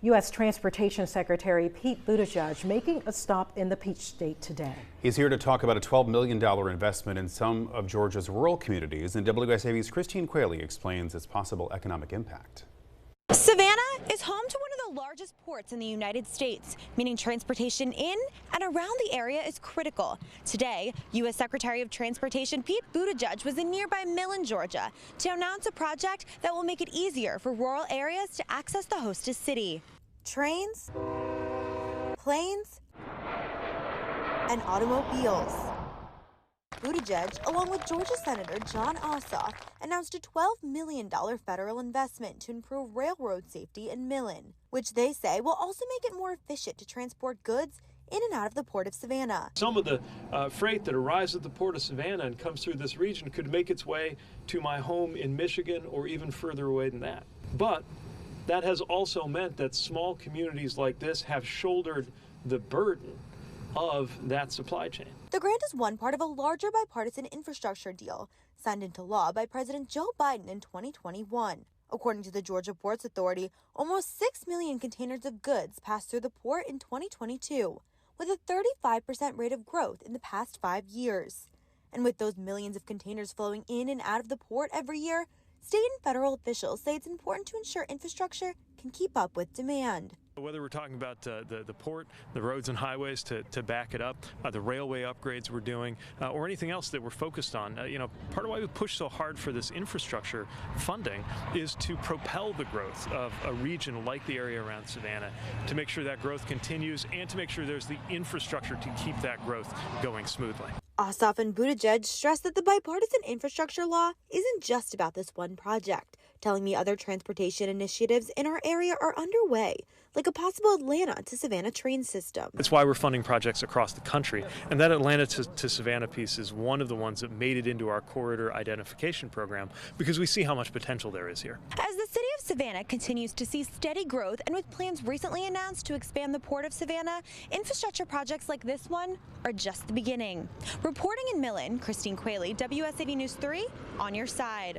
U.S. Transportation Secretary Pete Buttigieg making a stop in the Peach State today. He's here to talk about a $12 million investment in some of Georgia's rural communities, and WSAV's Christine Quayle explains its possible economic impact. Savannah is home to one of the largest ports in the United States, meaning transportation in and around the area is critical. Today, U.S. Secretary of Transportation Pete Buttigieg was in nearby Millen, Georgia, to announce a project that will make it easier for rural areas to access the hostess city. Trains, planes, and automobiles. Buttigieg, along with Georgia Senator Jon Ossoff, announced a $12 million federal investment to improve railroad safety in Millen, which they say will also make it more efficient to transport goods in and out of the Port of Savannah. Some of the freight that arrives at the Port of Savannah and comes through this region could make its way to my home in Michigan or even further away than that. But that has also meant that small communities like this have shouldered the burden of that supply chain. The grant is one part of a larger bipartisan infrastructure deal signed into law by President Joe Biden in 2021. According to the Georgia Ports Authority, almost 6 million containers of goods passed through the port in 2022, with a 35% rate of growth in the past 5 years. And with those millions of containers flowing in and out of the port every year, state and federal officials say it's important to ensure infrastructure can keep up with demand. Whether we're talking about the port, the roads and highways to back it up, the railway upgrades we're doing, or anything else that we're focused on, part of why we push so hard for this infrastructure funding is to propel the growth of a region like the area around Savannah, to make sure that growth continues and to make sure there's the infrastructure to keep that growth going smoothly. Ossoff and Buttigieg stressed that the bipartisan infrastructure law isn't just about this one project, telling me other transportation initiatives in our area are underway, like a possible Atlanta to Savannah train system. That's why we're funding projects across the country, and that Atlanta to Savannah piece is one of the ones that made it into our corridor identification program because we see how much potential there is here. As the city of Savannah continues to see steady growth, and with plans recently announced to expand the Port of Savannah, infrastructure projects like this one are just the beginning. Reporting in Millen, Christine Quayle, WSAV News 3, on your side.